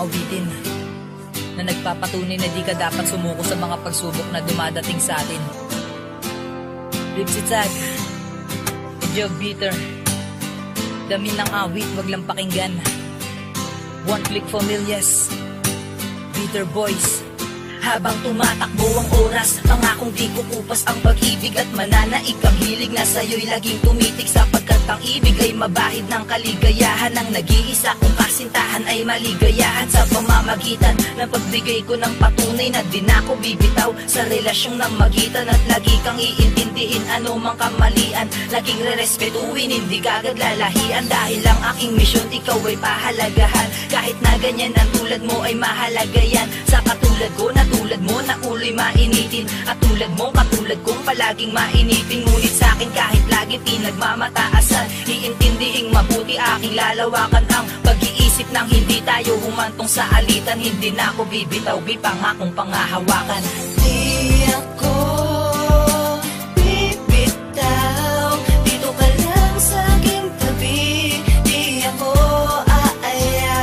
awitin na nagpapatunay na di ka dapat sumuko sa mga pagsubok na dumadating sa atin. Ripsy Tag, Jog Bitter, dami ng awit, wag lang pakinggan. One Click Familias, Bitter Boys. Habang tumatakbo ang oras, pangakong di kukupas ang pag-ibig at mananaig ang hilig na sa'yo'y laging tumitik, sapagkat ang ibig ay mabahid ng kaligayahan. Ang nag-iisa kong kasintahan ay maligayahan sa pamamagitan ng pagbigay ko ng patunay na di na ako bibitaw sa relasyong namagitan, at lagi kang iintindihin ano mang kamalian, laging rerespetuhin, hindi kagad lalahian, dahil ang aking misyon ikaw ay pahalagahan. Kahit na ganyan ang tulad mo ay mahalaga yan, sa katulad ko na tulad mo na ulo'y mainitin, at tulad mo katulad kong palaging mainitin. Ngunit sa'kin kahit lagi pinagmamataasan, iintindihing mabuti aking lalawakan ang pag-iisip nang hindi tayo humantong sa alitan. Hindi na ako bibitaw, pangakong pangahawakan. Di ako bibitaw, dito ka lang sa aking tabi. Di ako aaya,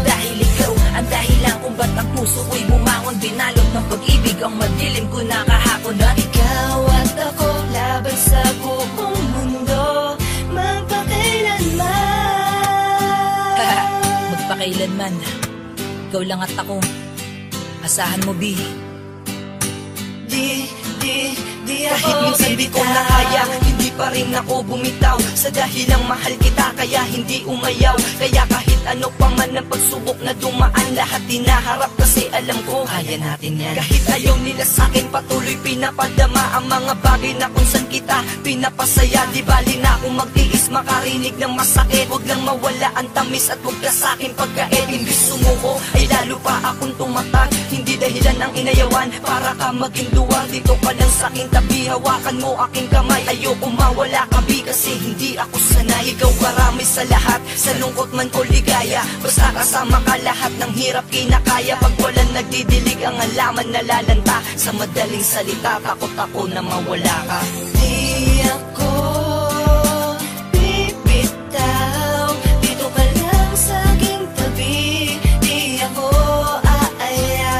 dahil ikaw ang dahilan kung ba't ang puso ko'y bumangon. Binalot ng pag-ibig ang madilim ko na kahapon, na ikaw at ako laban sa buong mundo, magpakailanman. Magpakailanman, ikaw lang at ako, asahan mo B. Di Kahit ako minsan di ko na kaya, hindi pa rin ako bumitaw, sa dahilang mahal kita kaya hindi umayaw. Kaya kahit ano pa man ang pagsubok na dumaan, lahat dinaharap kasi alam ko kaya natin yan. Kahit ayaw nila sa'kin, patuloy pinapadama ang mga bagay na kung saan kita pinapasaya. Di bali na akong magtiis, makarinig ng masakit, wag lang mawala ang tamis at wag ka sa'kin pagkait. Imbis sumuko ay lalo pa akong tumatag, hindi dahilan ang inayawan para ka maging duwag. Dito ka lang sa'king tabi, hawakan mo aking kamay, ayoko mawala ka B, kasi hindi ako sanay. Ikaw karami sa lahat, sa lungkot man o ligaya, basta kasama ka lahat ng hirap kinakaya. Pag walang nagdidilig ang alaman nalalanta, sa madaling salita takot ako na mawala ka. Di ako bibitaw, dito ka lang sa aking tabi. Di ako aaya,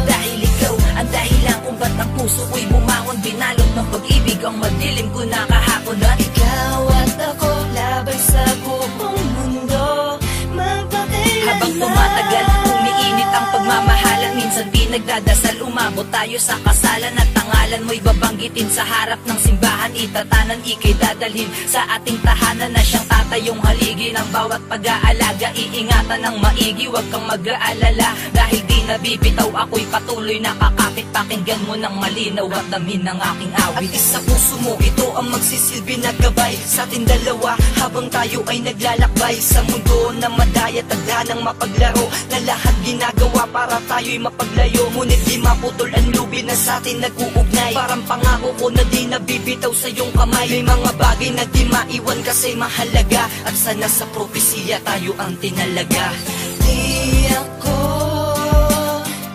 dahil ikaw ang dahilan kung ba't ang puso ko'y bumangon. Binalot ng pag-ibig ang madilim ko na kahapon, na ikaw at ako laban sa buong mundo, magpakailanman. habang tumatagal, umiinit ang pagmamahalan. Minsan pinagdadasal, umabot tayo sa kasalan, at tangalan mo'y babanggitin sa harap ng simbahan. Itatanan, ika'y dadalhin sa ating tahanan, na siyang tatayong haligi ng bawat pag-aalaga. Iingatan ng maigi, wag kang mag-aalala, dahil di nabibitaw ako'y patuloy nakakapit. Pakinggan mo ng malinaw at damin ng aking awit. At sa puso mo, ito ang magsisilbi na gabay sa ating dalawa, habang tayo ay naglalakbay sa mundo na madaya, tagda ng mapaglaro, na lahat ginagawa para tayo'y mapaglayo. Ngunit di maputol ang lubid na sa atin nag-uugnay, parang pangako ko na di nabibitaw sa iyong kamay. May mga bagay na di maiwan kasi mahalaga, at sana sa propesiya tayo ang tinalaga. Di ako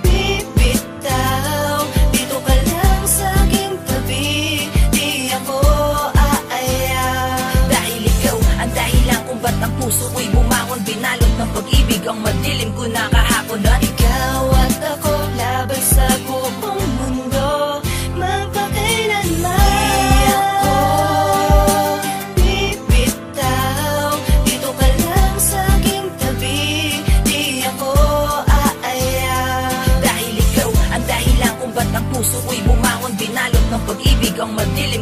bibitaw, dito ka lang sa aking tabi. Di ako aaya, dahil ikaw ang dahilan kung ba't ang puso ko'y bumangon. Binalot ng pag-ibig ang madilim ko na kahapon, na ikaw at ako laban sa buong mundo, magpakailanman. Di ako bibitaw, dito ka lang sa aking tabi. Di ako aaya, dahil ikaw ang dahilan kung ba't ang puso ko'y bumangon. Binalot ng pag-ibig ang madilim